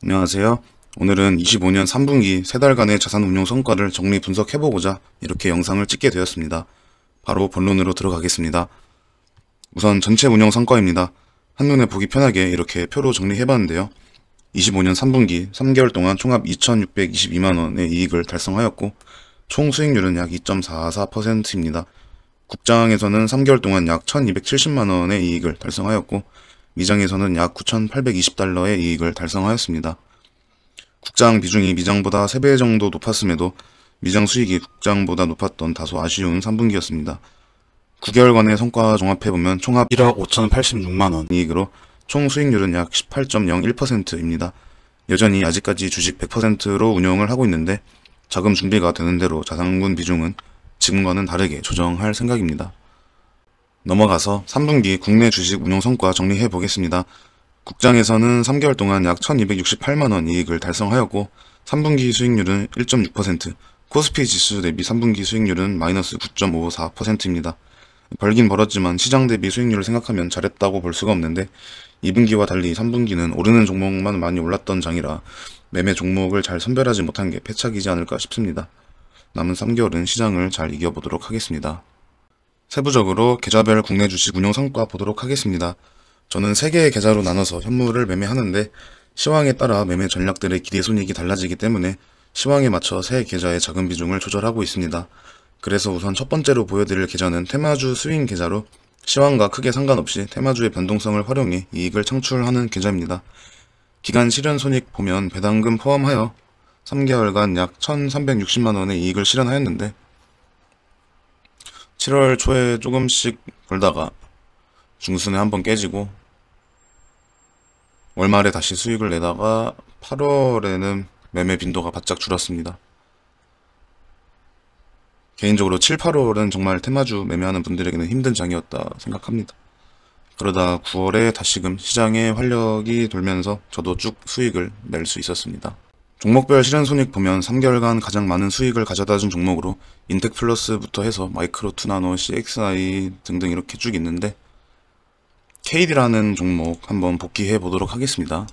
안녕하세요. 오늘은 25년 3분기 3달간의 자산운용 성과를 정리 분석해보고자 이렇게 영상을 찍게 되었습니다. 바로 본론으로 들어가겠습니다. 우선 전체 운용 성과입니다. 한눈에 보기 편하게 이렇게 표로 정리해봤는데요. 25년 3분기 3개월 동안 총합 2,622만원의 이익을 달성하였고 총 수익률은 약 2.44%입니다. 국장에서는 3개월 동안 약 1,270만원의 이익을 달성하였고 미장에서는 약 9,820달러의 이익을 달성하였습니다. 국장 비중이 미장보다 3배 정도 높았음에도 미장 수익이 국장보다 높았던 다소 아쉬운 3분기였습니다. 9개월간의 성과 종합해보면 총합 1억 5,086만원 이익으로 총 수익률은 약 18.01%입니다. 여전히 아직까지 주식 100%로 운용을 하고 있는데 자금 준비가 되는 대로 자산군 비중은 지금과는 다르게 조정할 생각입니다. 넘어가서 3분기 국내 주식 운용 성과 정리해 보겠습니다. 국장에서는 3개월 동안 약 1268만원 이익을 달성하였고 3분기 수익률은 1.6%, 코스피 지수 대비 3분기 수익률은 마이너스 9.54%입니다. 벌긴 벌었지만 시장 대비 수익률을 생각하면 잘했다고 볼 수가 없는데 2분기와 달리 3분기는 오르는 종목만 많이 올랐던 장이라 매매 종목을 잘 선별하지 못한 게 패착이지 않을까 싶습니다. 남은 3개월은 시장을 잘 이겨보도록 하겠습니다. 세부적으로 계좌별 국내 주식 운용 성과 보도록 하겠습니다. 저는 3개의 계좌로 나눠서 현물을 매매하는데 시황에 따라 매매 전략들의 기대 손익이 달라지기 때문에 시황에 맞춰 세 계좌의 자금 비중을 조절하고 있습니다. 그래서 우선 첫 번째로 보여드릴 계좌는 테마주 스윙 계좌로 시황과 크게 상관없이 테마주의 변동성을 활용해 이익을 창출하는 계좌입니다. 기간 실현 손익 보면 배당금 포함하여 3개월간 약 1,360만원의 이익을 실현하였는데 7월 초에 조금씩 벌다가 중순에 한번 깨지고 월말에 다시 수익을 내다가 8월에는 매매 빈도가 바짝 줄었습니다. 개인적으로 7, 8월은 정말 테마주 매매하는 분들에게는 힘든 장이었다 생각합니다. 그러다 9월에 다시금 시장에 활력이 돌면서 저도 쭉 수익을 낼 수 있었습니다. 종목별 실현손익 보면 3개월간 가장 많은 수익을 가져다준 종목으로 인텍플러스부터 해서 마이크로 투나노, CXI 등등 이렇게 쭉 있는데 KD라는 종목 한번 복귀해 보도록 하겠습니다.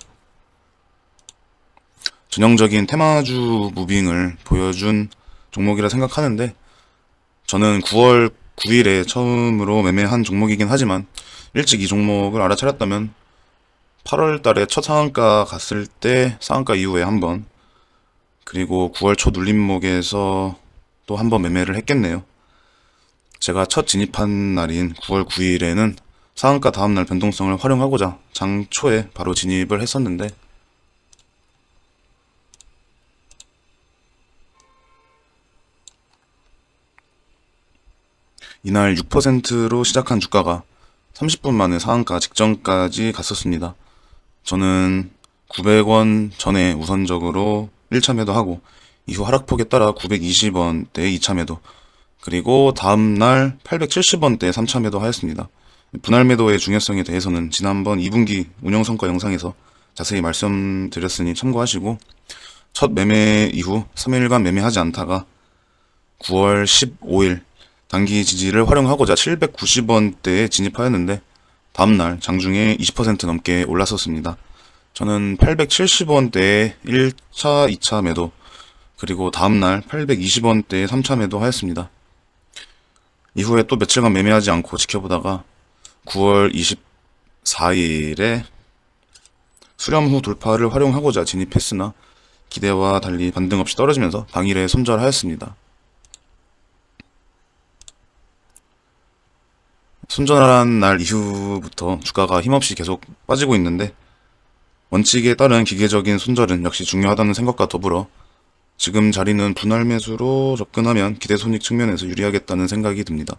전형적인 테마주 무빙을 보여준 종목이라 생각하는데 저는 9월 9일에 처음으로 매매한 종목이긴 하지만 일찍 이 종목을 알아차렸다면 8월 달에 첫 상한가 갔을 때 상한가 이후에 한번 그리고 9월 초 눌림목에서 또 한번 매매를 했겠네요. 제가 첫 진입한 날인 9월 9일에는 상한가 다음날 변동성을 활용하고자 장 초에 바로 진입을 했었는데 이날 6%로 시작한 주가가 30분 만에 상한가 직전까지 갔었습니다. 저는 900원 전에 우선적으로 1차 매도하고 이후 하락폭에 따라 920원대에 2차 매도 그리고 다음날 870원대에 3차 매도 하였습니다. 분할 매도의 중요성에 대해서는 지난번 2분기 운영성과 영상에서 자세히 말씀드렸으니 참고하시고 첫 매매 이후 3일간 매매하지 않다가 9월 15일 단기 지지를 활용하고자 790원대에 진입하였는데 다음날 장중에 20% 넘게 올랐었습니다. 저는 870원대에 1차, 2차 매도 그리고 다음날 820원대에 3차 매도 하였습니다. 이후에 또 며칠간 매매하지 않고 지켜보다가 9월 24일에 수렴 후 돌파를 활용하고자 진입했으나 기대와 달리 반등 없이 떨어지면서 당일에 손절하였습니다. 손절한 날 이후부터 주가가 힘없이 계속 빠지고 있는데 원칙에 따른 기계적인 손절은 역시 중요하다는 생각과 더불어 지금 자리는 분할 매수로 접근하면 기대 손익 측면에서 유리하겠다는 생각이 듭니다.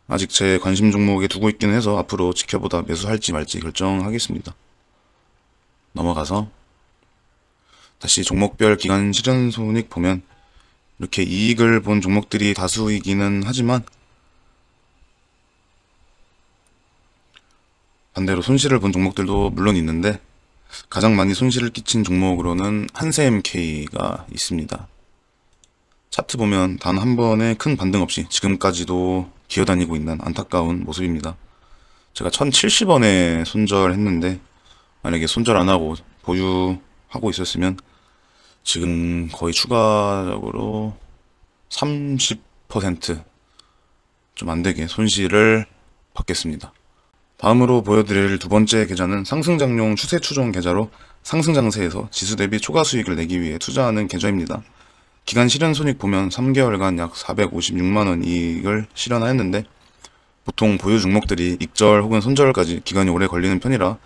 아직 제 관심 종목에 두고 있기는 해서 앞으로 지켜보다 매수할지 말지 결정하겠습니다. 넘어가서 다시 종목별 기간 실현 손익 보면 이렇게 이익을 본 종목들이 다수이기는 하지만 반대로 손실을 본 종목들도 물론 있는데 가장 많이 손실을 끼친 종목으로는 한샘K가 있습니다. 차트 보면 단 한 번의 큰 반등 없이 지금까지도 기어다니고 있는 안타까운 모습입니다. 제가 1070원에 손절했는데 만약에 손절 안하고 보유하고 있었으면 지금 거의 추가적으로 30% 좀 안되게 손실을 받겠습니다. 다음으로 보여드릴 두 번째 계좌는 상승장용 추세 추종 계좌로 상승장세에서 지수 대비 초과 수익을 내기 위해 투자하는 계좌입니다. 기간 실현손익 보면 3개월간 약 456만원 이익을 실현하였는데, 보통 보유 종목들이 익절 혹은 손절까지 기간이 오래 걸리는 편이라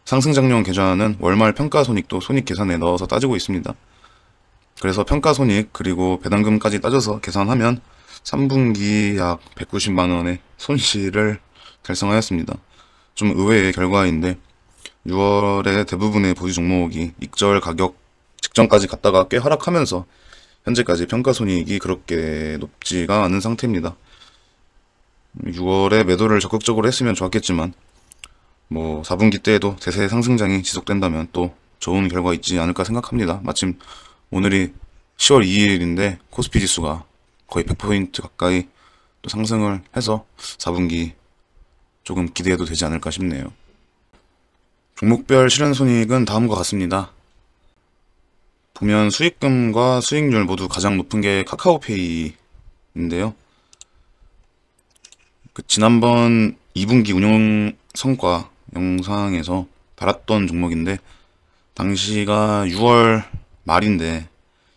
상승장용 계좌는 월말 평가손익도 손익 계산에 넣어서 따지고 있습니다. 그래서 평가손익 그리고 배당금까지 따져서 계산하면 3분기 약 190만원의 손실을 달성하였습니다. 좀 의외의 결과인데, 6월에 대부분의 보유 종목이 익절 가격 직전까지 갔다가 꽤 하락하면서 현재까지 평가손익이 그렇게 높지가 않은 상태입니다. 6월에 매도를 적극적으로 했으면 좋았겠지만 4분기 때에도 대세 상승장이 지속된다면 또 좋은 결과 있지 않을까 생각합니다. 마침 오늘이 10월 2일인데 코스피 지수가 거의 100포인트 가까이 또 상승을 해서 4분기 조금 기대해도 되지 않을까 싶네요. 종목별 실현손익은 다음과 같습니다. 보면 수익금과 수익률 모두 가장 높은 게 카카오페이인데요. 지난번 2분기 운용 성과 영상에서 달았던 종목인데, 당시가 6월 말인데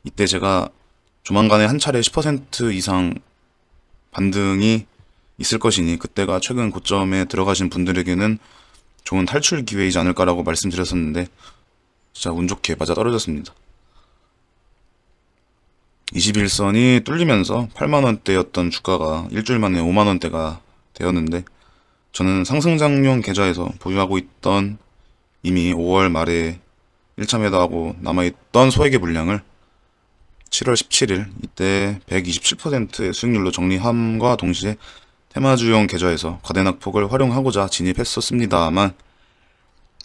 이때 제가 조만간에 한 차례 10% 이상 반등이 있을 것이니 그때가 최근 고점에 들어가신 분들에게는 좋은 탈출 기회이지 않을까라고 말씀드렸었는데, 진짜 운 좋게 맞아 떨어졌습니다. 21선이 뚫리면서 8만원대였던 주가가 일주일 만에 5만원대가 되었는데, 저는 상승장용 계좌에서 보유하고 있던 이미 5월 말에 1차 매도하고 남아있던 소액의 물량을 7월 17일 이때 127%의 수익률로 정리함과 동시에 테마주용 계좌에서 과대낙폭을 활용하고자 진입했었습니다만,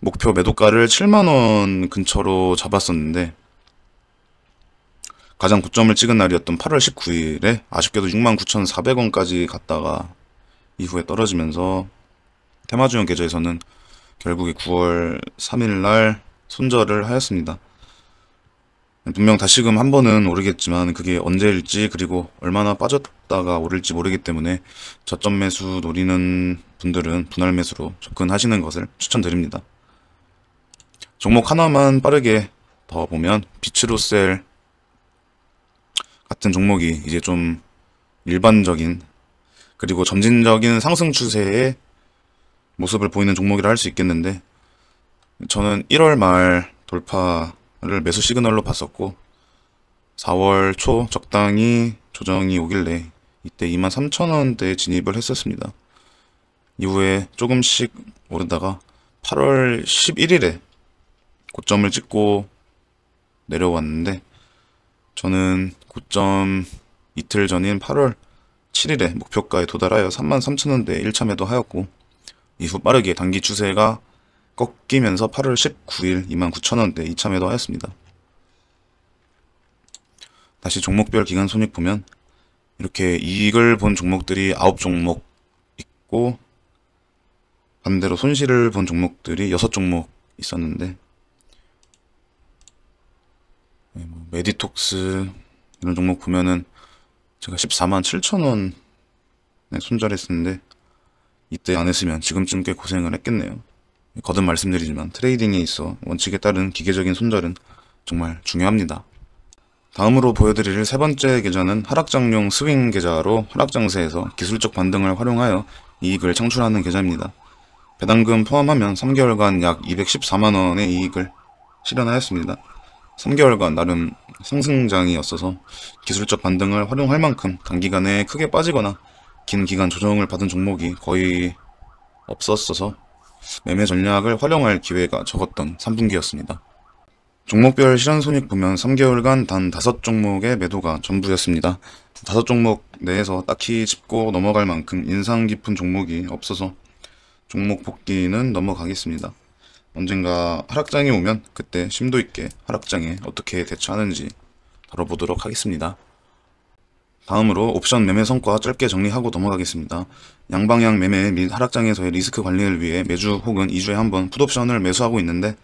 목표 매도가를 7만원 근처로 잡았었는데, 가장 고점을 찍은 날이었던 8월 19일에 아쉽게도 69,400원까지 갔다가 이후에 떨어지면서 테마주용 계좌에서는 결국에 9월 3일날 손절을 하였습니다. 분명 다시금 한 번은 오르겠지만 그게 언제일지 그리고 얼마나 빠졌다가 오를지 모르기 때문에 저점 매수 노리는 분들은 분할 매수로 접근하시는 것을 추천드립니다. 종목 하나만 빠르게 더 보면 비츠로셀 같은 종목이 이제 좀 일반적인 그리고 점진적인 상승 추세의 모습을 보이는 종목이라 할 수 있겠는데, 저는 1월 말 돌파를 매수 시그널로 봤었고 4월 초 적당히 조정이 오길래 이때 23,000원대에 진입을 했었습니다. 이후에 조금씩 오르다가 8월 11일에 고점을 찍고 내려왔는데, 저는 고점 이틀 전인 8월 7일에 목표가에 도달하여 33,000원대에 1차 매도하였고, 이후 빠르게 단기 추세가 꺾이면서 8월 19일 29,000원대 2차 매도하였습니다. 다시 종목별 기간 손익 보면 이렇게 이익을 본 종목들이 9종목 있고, 반대로 손실을 본 종목들이 6종목 있었는데, 메디톡스 이런 종목 보면은 제가 147,000원 손절했었는데, 이때 안 했으면 지금쯤 꽤 고생을 했겠네요. 거듭 말씀드리지만 트레이딩에 있어 원칙에 따른 기계적인 손절은 정말 중요합니다. 다음으로 보여드릴 세 번째 계좌는 하락장용 스윙 계좌로 하락장세에서 기술적 반등을 활용하여 이익을 창출하는 계좌입니다. 배당금 포함하면 3개월간 약 214만원의 이익을 실현하였습니다. 3개월간 나름 상승장이었어서 기술적 반등을 활용할 만큼 단기간에 크게 빠지거나 긴 기간 조정을 받은 종목이 거의 없었어서 매매 전략을 활용할 기회가 적었던 3분기였습니다. 종목별 실현손익 보면 3개월간 단 5종목의 매도가 전부였습니다. 5종목 내에서 딱히 짚고 넘어갈 만큼 인상 깊은 종목이 없어서 종목 복귀는 넘어가겠습니다. 언젠가 하락장이 오면 그때 심도 있게 하락장에 어떻게 대처하는지 다뤄보도록 하겠습니다. 다음으로 옵션 매매 성과 짧게 정리하고 넘어가겠습니다. 양방향 매매 및 하락장에서의 리스크 관리를 위해 매주 혹은 2주에 한번 풋옵션을 매수하고 있는데,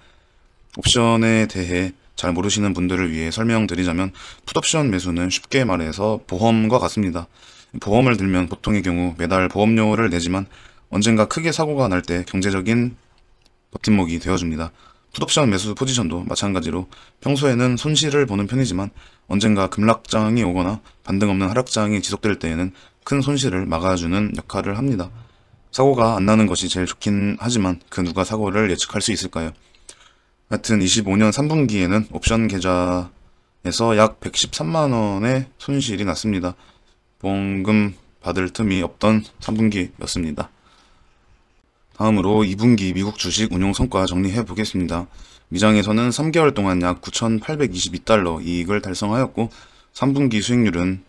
옵션에 대해 잘 모르시는 분들을 위해 설명드리자면 풋옵션 매수는 쉽게 말해서 보험과 같습니다. 보험을 들면 보통의 경우 매달 보험료를 내지만 언젠가 크게 사고가 날 때 경제적인 버팀목이 되어줍니다. 풋옵션 매수 포지션도 마찬가지로 평소에는 손실을 보는 편이지만 언젠가 급락장이 오거나 반등 없는 하락장이 지속될 때에는 큰 손실을 막아주는 역할을 합니다. 사고가 안 나는 것이 제일 좋긴 하지만 그 누가 사고를 예측할 수 있을까요? 하여튼 25년 3분기에는 옵션 계좌에서 약 113만원의 손실이 났습니다. 보험금 받을 틈이 없던 3분기였습니다. 다음으로 2분기 미국 주식 운용 성과 정리해 보겠습니다. 미장에서는 3개월 동안 약 9,822달러 이익을 달성하였고 3분기 수익률은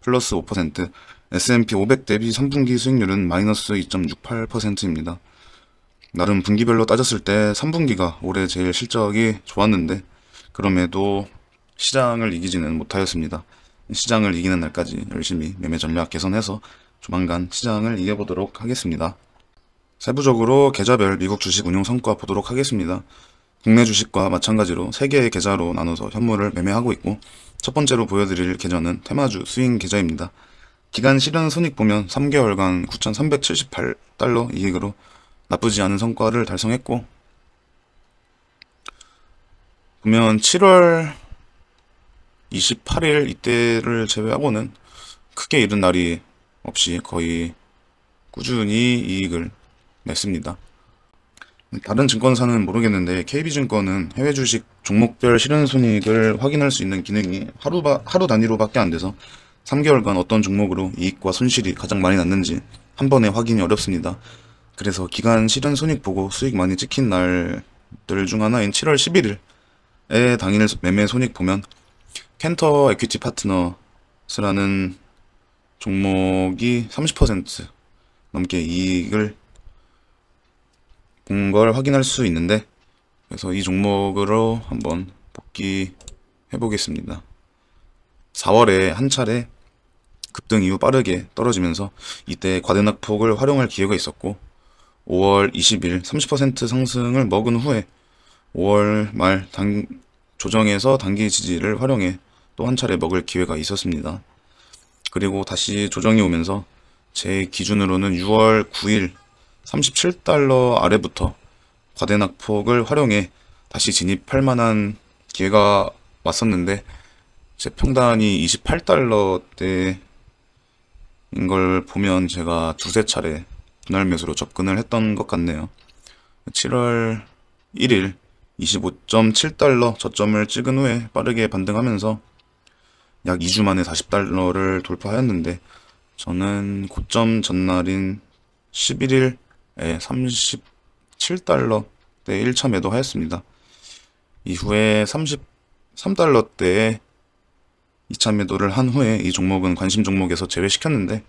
플러스 5%, S&P 500 대비 3분기 수익률은 마이너스 2.68%입니다. 나름 분기별로 따졌을 때 3분기가 올해 제일 실적이 좋았는데 그럼에도 시장을 이기지는 못하였습니다. 시장을 이기는 날까지 열심히 매매 전략 개선해서 조만간 시장을 이겨보도록 하겠습니다. 세부적으로 계좌별 미국 주식 운용 성과 보도록 하겠습니다. 국내 주식과 마찬가지로 3개의 계좌로 나눠서 현물을 매매하고 있고 첫 번째로 보여드릴 계좌는 테마주 스윙 계좌입니다. 기간 실현 손익 보면 3개월간 9,378달러 이익으로 나쁘지 않은 성과를 달성했고 보면 7월 28일 이때를 제외하고는 크게 잃은 날이 없이 거의 꾸준히 이익을 냈습니다. 다른 증권사는 모르겠는데 KB증권은 해외 주식 종목별 실현손익을 확인할 수 있는 기능이 하루 단위로밖에 안 돼서 3개월간 어떤 종목으로 이익과 손실이 가장 많이 났는지 한 번에 확인이 어렵습니다. 그래서 기간 실현손익 보고 수익 많이 찍힌 날들 중 하나인 7월 11일에 당일 매매 손익 보면 캔터 에퀴티 파트너스라는 종목이 30% 넘게 이익을 본 걸 확인할 수 있는데 그래서 이 종목으로 한번 복귀해 보겠습니다. 4월에 한 차례 급등 이후 빠르게 떨어지면서 이때 과대낙폭을 활용할 기회가 있었고 5월 20일 30% 상승을 먹은 후에 5월 말 조정해서 단기 지지를 활용해 또 한 차례 먹을 기회가 있었습니다. 그리고 다시 조정이 오면서 제 기준으로는 6월 9일 37달러 아래부터 과대낙폭을 활용해 다시 진입할 만한 기회가 왔었는데 제 평단이 28달러대인 걸 보면 제가 두세 차례 분할 매수로 접근을 했던 것 같네요. 7월 1일 25.7달러 저점을 찍은 후에 빠르게 반등하면서 약 2주 만에 40달러를 돌파하였는데 저는 고점 전날인 11일에 37달러대 1차 매도하였습니다. 이후에 33달러대에 2차 매도를 한 후에 이 종목은 관심 종목에서 제외시켰는데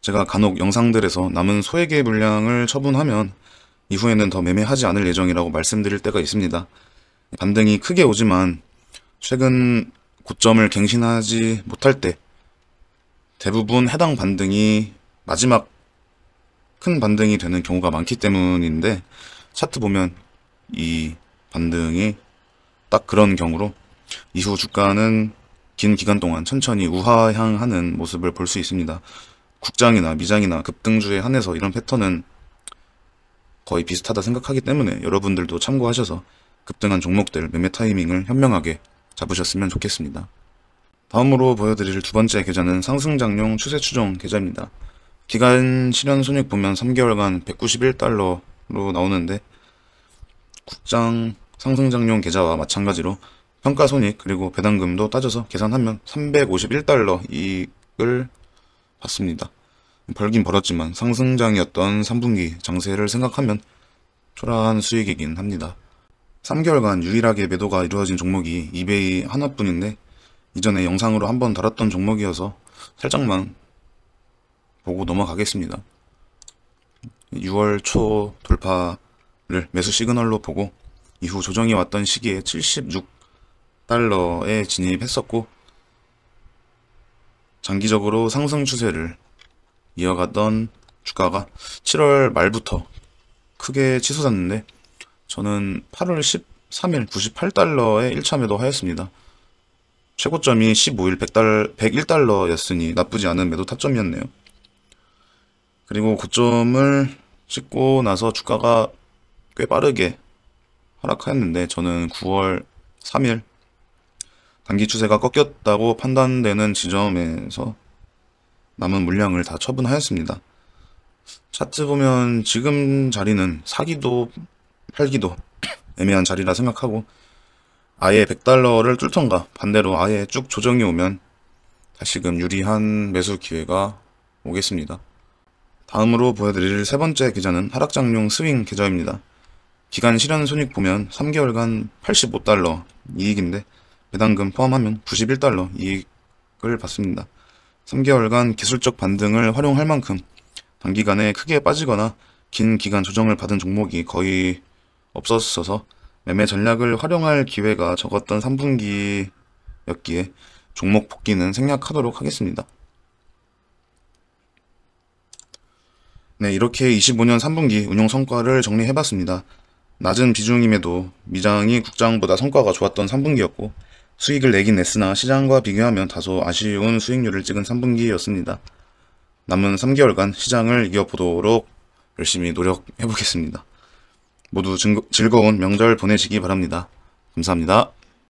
제가 간혹 영상들에서 남은 소액의 물량을 처분하면 이후에는 더 매매하지 않을 예정이라고 말씀드릴 때가 있습니다. 반등이 크게 오지만 최근 고점을 갱신하지 못할 때 대부분 해당 반등이 마지막 큰 반등이 되는 경우가 많기 때문인데 차트 보면 이 반등이 딱 그런 경우로 이후 주가는 긴 기간 동안 천천히 우하향하는 모습을 볼 수 있습니다. 국장이나 미장이나 급등주에 한해서 이런 패턴은 거의 비슷하다 생각하기 때문에 여러분들도 참고하셔서 급등한 종목들 매매 타이밍을 현명하게 잡으셨으면 좋겠습니다. 다음으로 보여드릴 두 번째 계좌는 상승장용 추세 추종 계좌입니다. 기간 실현 손익 보면 3개월간 191달러로 나오는데 국장 상승장용 계좌와 마찬가지로 평가손익 그리고 배당금도 따져서 계산하면 351달러 이익을 받습니다. 벌긴 벌었지만 상승장이었던 3분기 장세를 생각하면 초라한 수익이긴 합니다. 3개월간 유일하게 매도가 이루어진 종목이 이베이 하나뿐인데 이전에 영상으로 한번 다뤘던 종목이어서 살짝만 보고 넘어가겠습니다. 6월 초 돌파를 매수 시그널로 보고 이후 조정이 왔던 시기에 76달러에 진입했었고 장기적으로 상승 추세를 이어가던 주가가 7월 말부터 크게 치솟았는데 저는 8월 13일 98달러에 1차 매도하였습니다. 최고점이 15일 101달러였으니 나쁘지 않은 매도 타점이었네요. 그리고 고점을 찍고 나서 주가가 꽤 빠르게 하락하였는데 저는 9월 3일 단기 추세가 꺾였다고 판단되는 지점에서 남은 물량을 다 처분하였습니다. 차트 보면 지금 자리는 사기도 팔기도 애매한 자리라 생각하고 아예 100달러를 뚫던가 반대로 아예 쭉 조정이 오면 다시금 유리한 매수 기회가 오겠습니다. 다음으로 보여드릴 세 번째 계좌는 하락장용 스윙 계좌입니다. 기간 실현 손익 보면 3개월간 85달러 이익인데 배당금 포함하면 91달러 이익을 받습니다. 3개월간 기술적 반등을 활용할 만큼 단기간에 크게 빠지거나 긴 기간 조정을 받은 종목이 거의 없었어서 매매 전략을 활용할 기회가 적었던 3분기였기에 종목 복귀는 생략하도록 하겠습니다. 네, 이렇게 25년 3분기 운용 성과를 정리해봤습니다. 낮은 비중임에도 미장이 국장보다 성과가 좋았던 3분기였고 수익을 내긴 냈으나 시장과 비교하면 다소 아쉬운 수익률을 찍은 3분기였습니다. 남은 3개월간 시장을 이겨보도록 열심히 노력해보겠습니다. 모두 즐거운 명절 보내시기 바랍니다. 감사합니다.